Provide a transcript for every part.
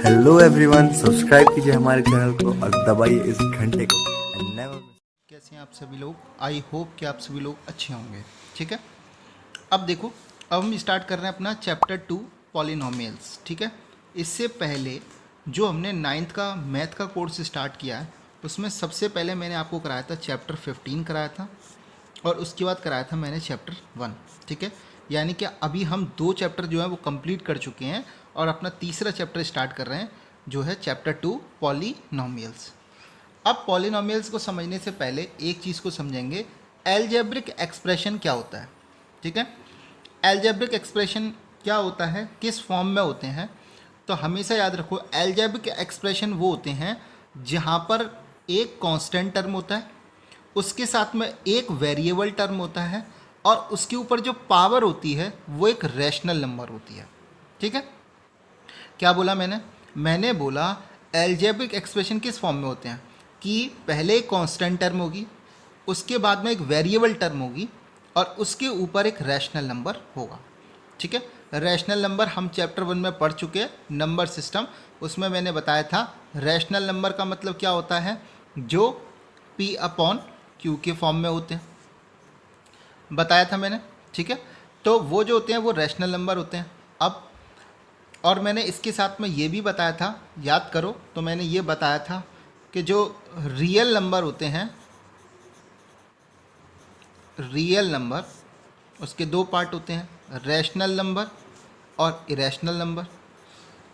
Hello everyone, subscribe कीजिए हमारे channel को और दबाइए इस घंटे को। कैसे हैं आप सभी लोग। आई होप कि आप सभी लोग अच्छे होंगे। ठीक है, अब देखो, अब हम स्टार्ट कर रहे हैं अपना चैप्टर 2 पॉलिनोमियल्स। ठीक है, इससे पहले जो हमने 9th का मैथ का कोर्स स्टार्ट किया है उसमें सबसे पहले मैंने आपको कराया था चैप्टर 15 कराया था और उसके बाद कराया था मैंने चैप्टर 1। ठीक है, यानी कि अभी हम 2 चैप्टर जो है वो कंप्लीट कर चुके हैं और अपना तीसरा चैप्टर स्टार्ट कर रहे हैं जो है चैप्टर 2 पॉलिनोमियल्स। अब पॉलिनोमियल्स को समझने से पहले एक चीज़ को समझेंगे, एल्जेब्रिक एक्सप्रेशन क्या होता है। ठीक है, एल्जेब्रिक एक्सप्रेशन क्या होता है, किस फॉर्म में होते हैं। तो हमेशा याद रखो, एल्जेब्रिक एक्सप्रेशन वो होते हैं जहाँ पर एक कांस्टेंट टर्म होता है, उसके साथ में एक वेरिएबल टर्म होता है और उसके ऊपर जो पावर होती है वो एक रैशनल नंबर होती है। ठीक है, क्या बोला मैंने बोला एल्जेब्रिक एक्सप्रेशन किस फॉर्म में होते हैं कि पहले एक कांस्टेंट टर्म होगी, उसके बाद में एक वेरिएबल टर्म होगी और उसके ऊपर एक रैशनल नंबर होगा। ठीक है, रैशनल नंबर हम चैप्टर 1 में पढ़ चुके हैं, नंबर सिस्टम। उसमें मैंने बताया था रैशनल नंबर का मतलब क्या होता है, जो P/Q के फॉर्म में होते हैं, बताया था मैंने। ठीक है, तो वो जो होते हैं वो रैशनल नंबर होते हैं। अब और मैंने इसके साथ में ये भी बताया था, याद करो, तो मैंने ये बताया था कि जो रियल नंबर होते हैं, रियल नंबर, उसके 2 पार्ट होते हैं, रैशनल नंबर और इरेशनल नंबर।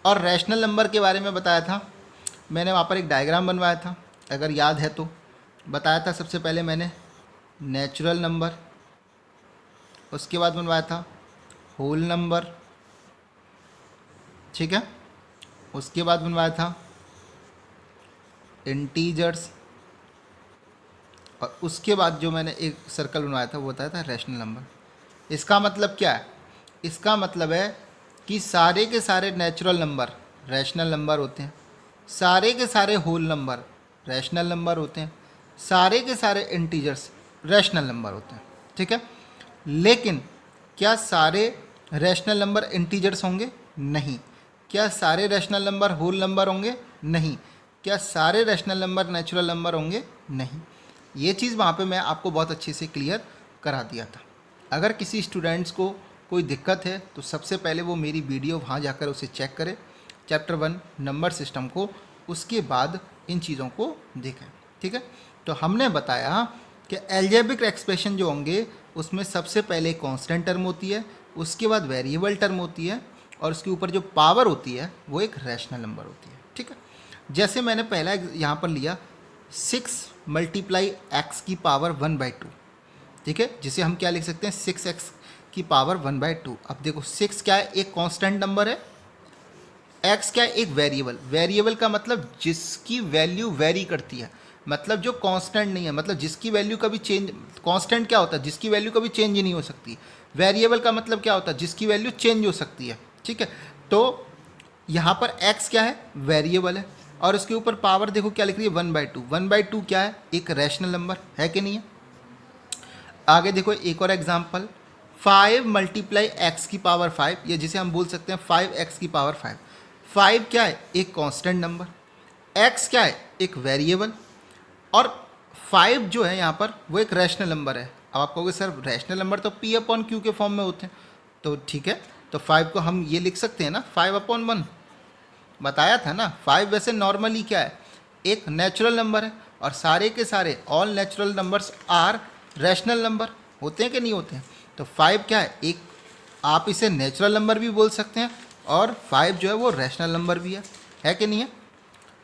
और रैशनल नंबर के बारे में बताया था मैंने, वहाँ पर एक डायग्राम बनवाया था, अगर याद है तो। बताया था सबसे पहले मैंने नेचुरल नंबर, उसके बाद बनवाया था होल नंबर। ठीक है, उसके बाद बनवाया था इंटीजर्स और उसके बाद जो मैंने एक सर्कल बनवाया था वो बताया था रैशनल नंबर। इसका मतलब क्या है, इसका मतलब है कि सारे के सारे नेचुरल नंबर रैशनल नंबर होते हैं, सारे के सारे होल नंबर रैशनल नंबर होते हैं, सारे के सारे इंटीजर्स रैशनल नंबर होते हैं। ठीक है, लेकिन क्या सारे रैशनल नंबर इंटीजर्स होंगे? नहीं। क्या सारे रैशनल नंबर होल नंबर होंगे? नहीं। क्या सारे रैशनल नंबर नेचुरल नंबर होंगे? नहीं। ये चीज़ वहाँ पे मैं आपको बहुत अच्छे से क्लियर करा दिया था। अगर किसी स्टूडेंट्स को कोई दिक्कत है तो सबसे पहले वो मेरी वीडियो वहाँ जाकर उसे चेक करें, चैप्टर 1 नंबर सिस्टम को, उसके बाद इन चीज़ों को देखें। ठीक है, तो हमने बताया कि एल्जेब्रिक एक्सप्रेशन जो होंगे उसमें सबसे पहले कांस्टेंट टर्म होती है, उसके बाद वेरिएबल टर्म होती है और उसके ऊपर जो पावर होती है वो एक रैशनल नंबर होती है। ठीक है, जैसे मैंने पहला यहाँ पर लिया 6 × x⁻² 1/2। ठीक है, जिसे हम क्या लिख सकते हैं, 6x⁻² 1/2। अब देखो 6 क्या है, एक कांस्टेंट नंबर है, x क्या है, एक वेरिएबल। वेरिएबल का मतलब जिसकी वैल्यू वेरी करती है, मतलब जो कांस्टेंट नहीं है, मतलब जिसकी वैल्यू कभी चेंज। कांस्टेंट क्या होता है, जिसकी वैल्यू कभी चेंज ही नहीं हो सकती। वेरिएबल का मतलब क्या होता है, जिसकी वैल्यू चेंज हो सकती है। ठीक है, तो यहाँ पर x क्या है, वेरिएबल है और उसके ऊपर पावर देखो क्या लिख रही है, 1/2। 1/2 क्या है, एक रैशनल नंबर है कि नहीं है। आगे देखो एक और एग्जाम्पल, 5 × x⁻5, ये जिसे हम बोल सकते हैं 5x⁻5। 5 क्या है, एक कांस्टेंट नंबर, x क्या है, एक वेरिएबल और 5 जो है यहाँ पर वो एक रैशनल नंबर है। अब आप कहोगे सर रैशनल नंबर तो P/Q के फॉर्म में होते हैं, तो ठीक है, तो 5 को हम ये लिख सकते हैं ना 5/1। बताया था ना, 5 वैसे नॉर्मली क्या है, एक नेचुरल नंबर है और सारे के सारे all natural numbers are rational number होते हैं कि नहीं होते हैं। तो 5 क्या है, एक आप इसे नेचुरल नंबर भी बोल सकते हैं और 5 जो है वो रैशनल नंबर भी है कि नहीं है।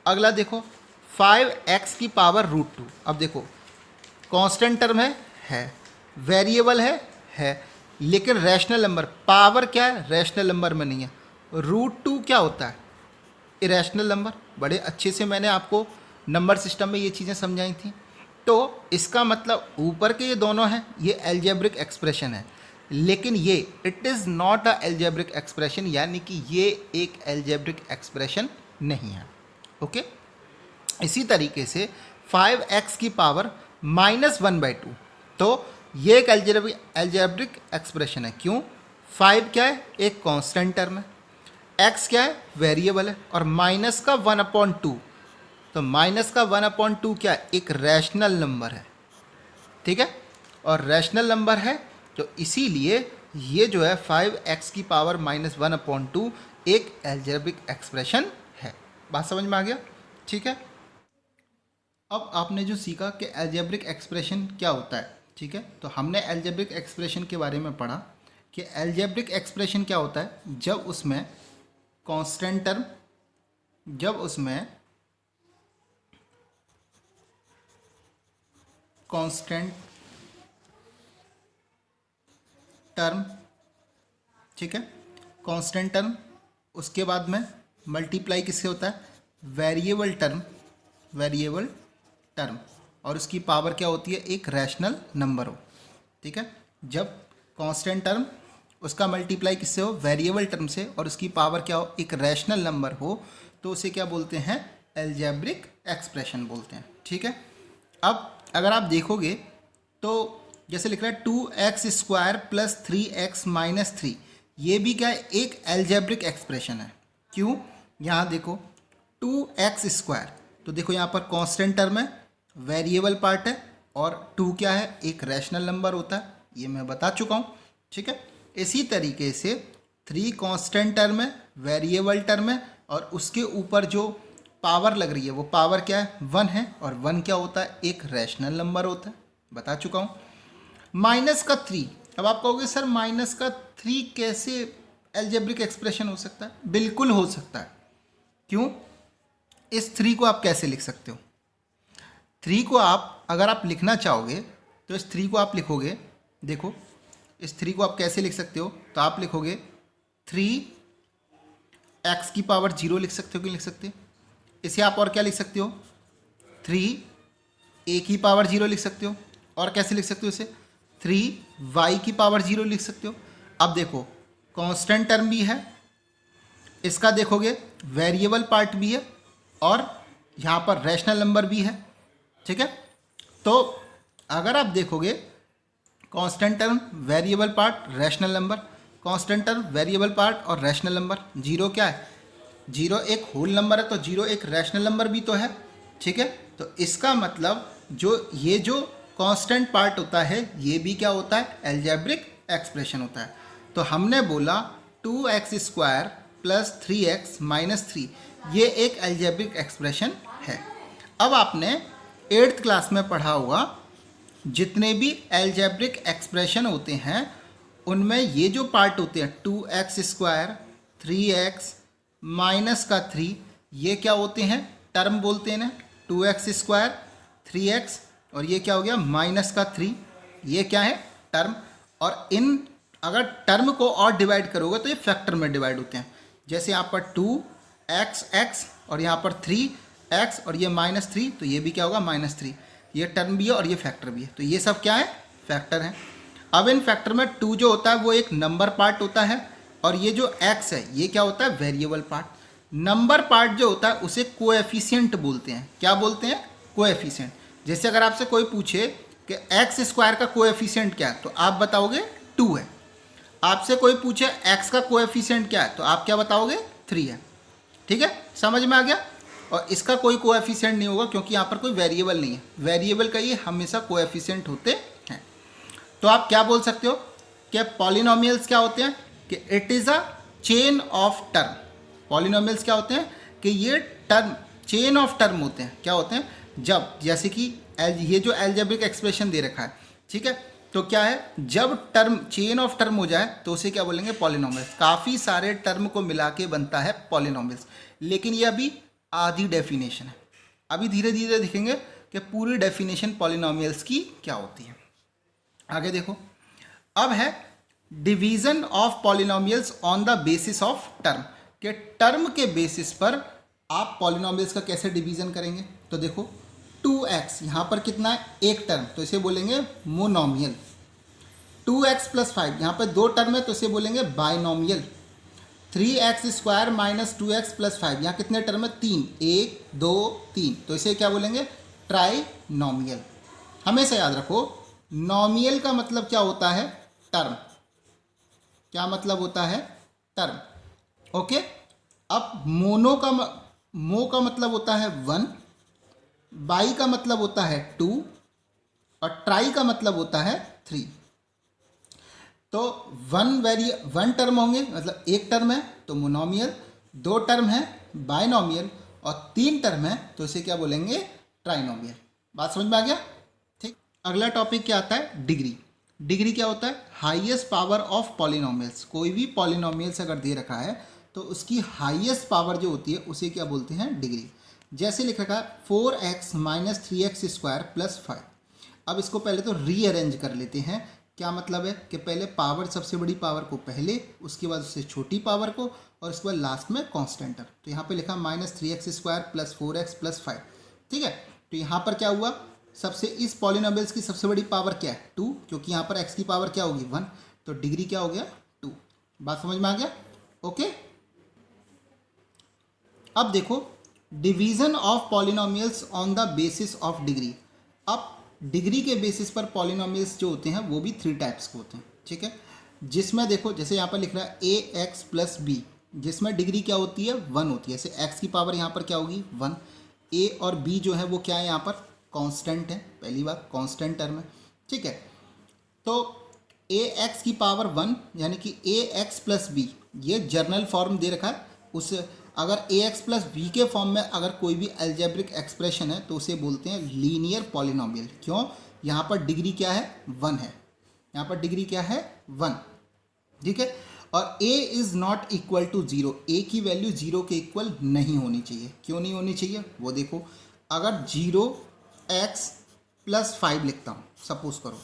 अगला देखो 5x⁻√2। अब देखो कांस्टेंट टर्म है, वेरिएबल है, लेकिन रैशनल नंबर, पावर क्या है, रैशनल नंबर में नहीं है। √2 क्या होता है, इरेशनल नंबर। बड़े अच्छे से मैंने आपको नंबर सिस्टम में ये चीज़ें समझाई थी। तो इसका मतलब ऊपर के ये दोनों हैं, ये एल्जेब्रिक एक्सप्रेशन है, लेकिन ये it is not a algebraic expression, यानी कि ये एक एल्जेब्रिक एक्सप्रेशन नहीं है। ओके, इसी तरीके से 5x⁻−1/2, तो ये एक एल्जेब्रिक एक्सप्रेशन है। क्यों, 5 क्या है, एक कांस्टेंट टर्म है, x क्या है, वेरिएबल है, और माइनस का 1/2, तो माइनस का 1/2 क्या है, एक रैशनल नंबर है, ठीक है, और रैशनल नंबर है तो इसीलिए ये जो है 5x की पावर -1/2 एक एल्जेब्रिक एक्सप्रेशन है। बात समझ में आ गया, ठीक है। अब आपने जो सीखा कि एल्जेब्रिक एक्सप्रेशन क्या होता है, ठीक है, तो हमने एल्जेब्रिक एक्सप्रेशन के बारे में पढ़ा कि एल्जेब्रिक एक्सप्रेशन क्या होता है, जब उसमें कांस्टेंट टर्म, जब उसमें कांस्टेंट टर्म, ठीक है, कांस्टेंट टर्म, उसके बाद में मल्टीप्लाई किससे होता है, वेरिएबल टर्म, वेरिएबल टर्म, और उसकी पावर क्या होती है, एक रैशनल नंबर हो, ठीक है। जब कांस्टेंट टर्म उसका मल्टीप्लाई किससे हो, वेरिएबल टर्म से, और उसकी पावर क्या हो, एक रैशनल नंबर हो, तो उसे क्या बोलते हैं, एल्जेब्रिक एक्सप्रेशन बोलते हैं, ठीक है। अब अगर आप देखोगे तो जैसे लिख रहा है 2x² + 3x - 3, ये भी क्या है, एक एल्जेब्रिक एक्सप्रेशन है। क्यों, यहाँ देखो 2x², तो देखो यहाँ पर कांस्टेंट टर्म है, वेरिएबल पार्ट है, और 2 क्या है, एक रैशनल नंबर होता है, ये मैं बता चुका हूँ, ठीक है। इसी तरीके से 3 कांस्टेंट टर्म है, वेरिएबल टर्म है, और उसके ऊपर जो पावर लग रही है वो पावर क्या है, 1 है, और 1 क्या होता है, एक रैशनल नंबर होता है, बता चुका हूँ। -3, अब आप कहोगे सर -3 कैसे एल्जेब्रिक एक्सप्रेशन हो सकता है, बिल्कुल हो सकता है। क्यों, इस 3 को आप कैसे लिख सकते हो, 3 को आप अगर आप लिखना चाहोगे तो इस 3 को आप लिखोगे, देखो इस 3 को आप कैसे लिख सकते हो, तो आप लिखोगे 3x की पावर 0 लिख सकते हो कि लिख सकते हो, इसे आप और क्या लिख सकते हो, 3a की पावर 0 लिख सकते हो, और कैसे लिख सकते हो इसे, 3y की पावर 0 लिख सकते हो। अब देखो कांस्टेंट टर्म भी है, इसका देखोगे वेरिएबल पार्ट भी है, और यहाँ पर रैशनल नंबर भी है, ठीक है। तो अगर आप देखोगे constant term, variable part, rational number, constant term, variable part और रैशनल नंबर, 0 क्या है, 0 एक होल नंबर है, तो 0 एक रैशनल नंबर भी तो है, ठीक है। तो इसका मतलब ये जो कांस्टेंट पार्ट होता है ये भी क्या होता है, एल्जेब्रिक एक्सप्रेशन होता है। तो हमने बोला 2x² + 3x - 3 ये एक एल्जेब्रिक एक्सप्रेशन है। अब आपने 8th क्लास में पढ़ा होगा, जितने भी एल्जेब्रिक एक्सप्रेशन होते हैं उनमें ये जो पार्ट होते हैं 2x², 3x -3, ये क्या होते हैं, टर्म बोलते हैं ना, 2x², 3x, और ये क्या हो गया -3, ये क्या है, टर्म। और इन अगर टर्म को और डिवाइड करोगे तो ये फैक्टर में डिवाइड होते हैं, जैसे यहाँ पर 2x और यहाँ पर 3x और ये -3, तो ये भी क्या होगा, -3, ये टर्म भी है और ये फैक्टर भी है, तो ये सब क्या है, फैक्टर हैं। अब इन फैक्टर में 2 जो होता है वो एक नंबर पार्ट होता है, और ये जो x है ये क्या होता है, वेरिएबल पार्ट। नंबर पार्ट जो होता है उसे कोएफिशिएंट बोलते हैं, क्या बोलते हैं, कोएफिशिएंट। जैसे अगर आपसे कोई पूछे कि x² का कोएफिशिएंट क्या है, तो आप बताओगे 2 है। आपसे कोई पूछे x का कोएफिशिएंट क्या है, तो आप क्या बताओगे, 3 है, ठीक है, समझ में आ गया। और इसका कोई कोएफिशिएंट नहीं होगा क्योंकि यहाँ पर कोई वेरिएबल नहीं है, वेरिएबल का ये हमेशा कोएफिशिएंट होते हैं। तो आप क्या बोल सकते हो कि पॉलिनोमियल्स क्या होते हैं, कि it is a chain of term. Polynomials क्या होते हैं, कि ये टर्म चेन ऑफ टर्म होते हैं, क्या होते हैं, जब जैसे कि ये जो एल्जेब्रिक एक्सप्रेशन दे रखा है, ठीक है, तो क्या है, जब टर्म चेन ऑफ टर्म हो जाए तो उसे क्या बोलेंगे, पॉलिनोमियल्स। काफ़ी सारे टर्म को मिला के बनता है पॉलिनोमियल्स, लेकिन ये अभी आधी डेफिनेशन है, अभी धीरे धीरे दिखेंगे कि पूरी डेफिनेशन पॉलिनोमियल्स की क्या होती है। आगे देखो, अब है division of polynomials on the basis of term, के टर्म के बेसिस पर आप पॉलिनोमियल्स का कैसे डिवीजन करेंगे। तो देखो 2x यहाँ पर कितना है, एक टर्म, तो इसे बोलेंगे मोनोमियल। 2x + 5 यहाँ पर 2 टर्म है, तो इसे बोलेंगे बाइनोमियल। 3x² - 2x + 5 यहाँ कितने टर्म है, 3, 1 2 3, तो इसे क्या बोलेंगे, ट्राइनोमियल। हमेशा याद रखो, नोमियल का मतलब क्या होता है, टर्म। क्या मतलब होता है, टर्म, ओके। अब मो का मतलब होता है 1, बाई का मतलब होता है 2 और ट्राई का मतलब होता है 3। तो वन टर्म होंगे, मतलब एक टर्म है तो मोनोमियल, 2 टर्म है बायनोमियल और 3 टर्म है तो इसे क्या बोलेंगे, ट्राइनोमियल। बात समझ में आ गया? ठीक। अगला टॉपिक क्या आता है, डिग्री। डिग्री क्या होता है, हाईएस्ट पावर ऑफ पॉलिनोमियल्स। कोई भी पॉलिनोमियल्स अगर दे रखा है तो उसकी हाईएस्ट पावर जो होती है उसे क्या बोलते हैं, डिग्री। जैसे लिख रखा है 4x minus 3x square plus 5। अब इसको पहले तो रीअरेंज कर लेते हैं। क्या मतलब है कि पहले पावर, सबसे बड़ी पावर को पहले, उसके बाद उससे छोटी पावर को और उसके बाद लास्ट में कांस्टेंट टर्म। तो यहाँ पे लिखा -3x square plus 4x plus 5। ठीक है, तो यहाँ पर क्या हुआ, सबसे इस पॉलिनोमियल्स की सबसे बड़ी पावर क्या है, 2, क्योंकि यहाँ पर x की पावर क्या होगी, 1। तो डिग्री क्या हो गया, 2। बात समझ में आ गया? ओके। अब देखो, division of polynomials on the basis of degree. अब डिग्री के बेसिस पर पॉलिनोमियल्स जो होते हैं वो भी 3 टाइप्स के होते हैं। ठीक है, जिसमें देखो, जैसे यहाँ पर लिख रहा है ax प्लस बी, जिसमें डिग्री क्या होती है, 1 होती है। जैसे x की पावर यहाँ पर क्या होगी, 1। a और b जो है वो क्या है, यहाँ पर कांस्टेंट है, पहली बात कांस्टेंट टर्म है। ठीक है, तो ax की पावर 1 यानी कि ax प्लस बी, ये जर्नल फॉर्म दे रखा है। उस अगर ax प्लस बी के फॉर्म में अगर कोई भी अलजेब्रिक एक्सप्रेशन है तो उसे बोलते हैं लीनियर पॉलिनोमियल। क्यों? यहाँ पर डिग्री क्या है, 1 है। यहाँ पर डिग्री क्या है, 1। ठीक है, और a is not equal to 0, a की वैल्यू 0 के इक्वल नहीं होनी चाहिए। क्यों नहीं होनी चाहिए, वो देखो। अगर 0x प्लस 5 लिखता हूँ सपोज करो,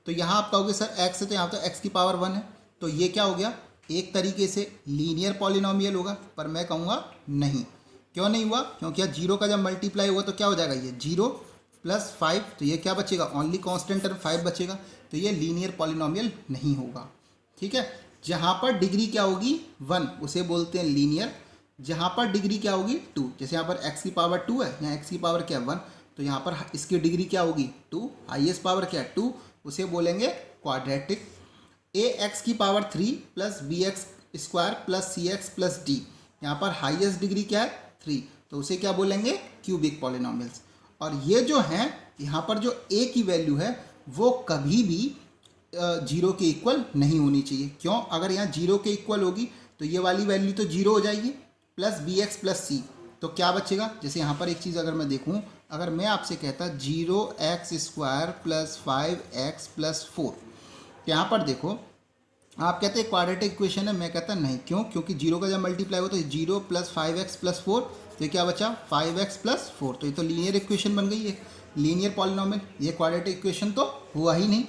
तो यहाँ आप कहोगे सर x है तो यहाँ तो x की पावर 1 है, तो ये क्या हो गया, एक तरीके से लीनियर पॉलिनोमियल होगा। पर मैं कहूँगा नहीं। क्यों नहीं हुआ, क्योंकि यहाँ 0 का जब मल्टीप्लाई होगा तो क्या हो जाएगा, ये 0 प्लस 5, तो ये क्या बचेगा, ओनली कांस्टेंट टर्म 5 बचेगा। तो ये लीनियर पॉलिनोमियल नहीं होगा। ठीक है, जहाँ पर डिग्री क्या होगी, 1, उसे बोलते हैं लीनियर। जहाँ पर डिग्री क्या होगी, 2, जैसे यहाँ पर x की पावर 2 है, यहाँ x की पावर क्या है, 1, तो यहाँ पर इसकी डिग्री क्या होगी, 2। हाईएस्ट पावर क्या है, 2, उसे बोलेंगे क्वाड्रेटिक। ax की power 3 plus bx square plus cx plus d, यहाँ पर हाईएस्ट डिग्री क्या है, 3, तो उसे क्या बोलेंगे, क्यूबिक पॉलिनोमियल्स। और ये जो हैं, यहाँ पर जो a की वैल्यू है वो कभी भी 0 के इक्वल नहीं होनी चाहिए। क्यों? अगर यहाँ 0 के इक्वल होगी तो ये वाली वैल्यू तो 0 हो जाएगी, प्लस bx प्लस c, तो क्या बचेगा। जैसे यहाँ पर एक चीज़ अगर मैं देखूँ, अगर मैं आपसे कहता 0x square plus 5x plus 4, तो यहाँ पर देखो आप कहते हैं क्वाड्रेटिक इक्वेशन है, मैं कहता नहीं। क्यों? क्योंकि 0 का जब मल्टीप्लाई हो तो 0 प्लस 5x प्लस 4, तो ये क्या बचा, 5x प्लस 4, तो ये तो लीनियर इक्वेशन बन गई है, लीनियर पॉलिनोमियल। ये क्वाड्रेटिक इक्वेशन तो हुआ ही नहीं।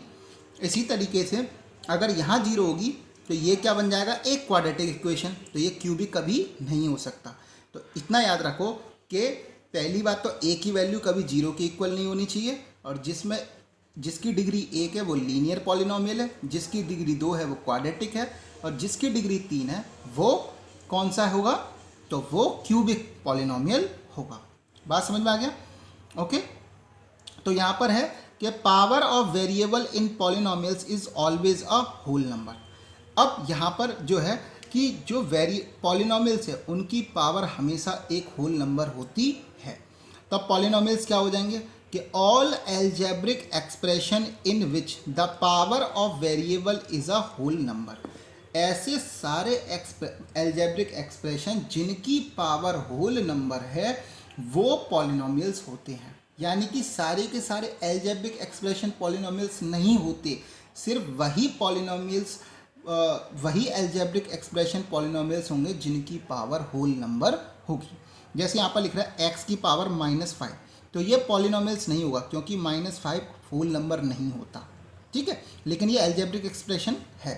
इसी तरीके से अगर यहाँ 0 होगी तो ये क्या बन जाएगा, एक क्वाड्रेटिक इक्वेशन, तो ये क्यूबिक कभी नहीं हो सकता। तो इतना याद रखो कि पहली बात तो a की वैल्यू कभी 0 के इक्वल नहीं होनी चाहिए, और जिसकी डिग्री 1 है वो लीनियर पॉलिनोमियल है, जिसकी डिग्री 2 है वो क्वाड्रेटिक है, और जिसकी डिग्री 3 है वो कौन सा होगा, तो वो क्यूबिक पॉलिनोमियल होगा। बात समझ में आ गया? ओके। तो यहाँ पर है कि power of variable in polynomials is always a whole number. अब यहाँ पर जो है कि जो पॉलिनोमियल्स है उनकी पावर हमेशा एक होल नंबर होती है। तो पॉलिनोमियल्स क्या हो जाएंगे कि all algebraic expression in which the power of variable is a whole number. ऐसे सारे एल्जेब्रिक एक्सप्रेशन जिनकी पावर होल नंबर है वो पॉलिनोमियल्स होते हैं। यानी कि सारे के सारे एल्जेब्रिक एक्सप्रेशन पॉलिनोमियल्स नहीं होते, सिर्फ वही पॉलिनोमियल्स वही एल्जेब्रिक एक्सप्रेशन पॉलिनोमियल्स होंगे जिनकी पावर होल नंबर होगी। जैसे यहाँ पर लिख रहा है x की पावर -5, तो ये पॉलिनोमियल्स नहीं होगा क्योंकि -5 होल नंबर नहीं होता। ठीक है, लेकिन ये एल्जेब्रिक एक्सप्रेशन है।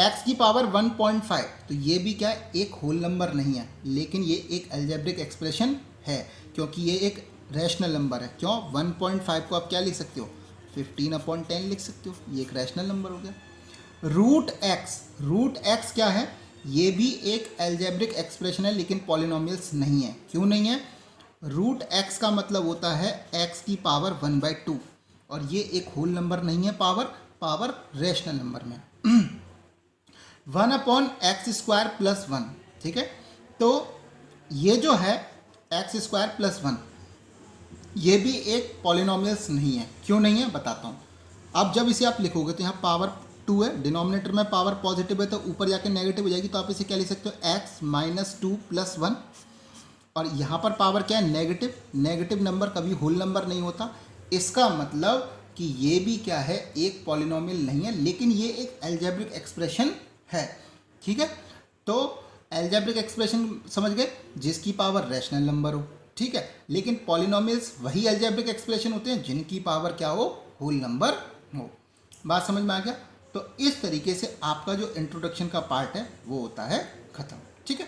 x की पावर 1.5, तो ये भी क्या है, एक होल नंबर नहीं है, लेकिन ये एक एल्जेब्रिक एक्सप्रेशन है क्योंकि ये एक रैशनल नंबर है। क्यों? 1.5 को आप क्या लिख सकते हो, 15/10 लिख सकते हो, ये एक रैशनल नंबर हो गया। रूट एक्स क्या है, ये भी एक एल्जेब्रिक एक्सप्रेशन है लेकिन पॉलिनोमियल्स नहीं है। क्यों नहीं है? रूट एक्स का मतलब होता है x की पावर 1/2, और ये एक होल नंबर नहीं है, पावर रैशनल नंबर में 1/x² + 1। ठीक है, तो ये जो है एक्स स्क्वायर प्लस वन, ये भी एक पॉलिनोमियल्स नहीं है। क्यों नहीं है बताता हूँ। अब जब इसे आप लिखोगे तो यहाँ पावर 2 है, डिनोमिनेटर में पावर पॉजिटिव है तो ऊपर जाके नेगेटिव हो जाएगी, तो आप इसे क्या लिख सकते हो एक्स माइनस 2 प्लस 1। और यहाँ पर पावर क्या है नेगेटिव, नेगेटिव नंबर कभी होल नंबर नहीं होता। इसका मतलब कि ये भी क्या है एक पॉलिनोमियल नहीं है, लेकिन ये एक अलजेब्रिक एक्सप्रेशन है। ठीक है, तो अलजेब्रिक एक्सप्रेशन समझ गए जिसकी पावर रैशनल नंबर हो। ठीक है, लेकिन पॉलिनोमियल्स वही अलजेब्रिक एक्सप्रेशन होते हैं जिनकी पावर क्या हो, होल नंबर हो। बात समझ में आ गया। तो इस तरीके से आपका जो इंट्रोडक्शन का पार्ट है वो होता है खत्म। ठीक है।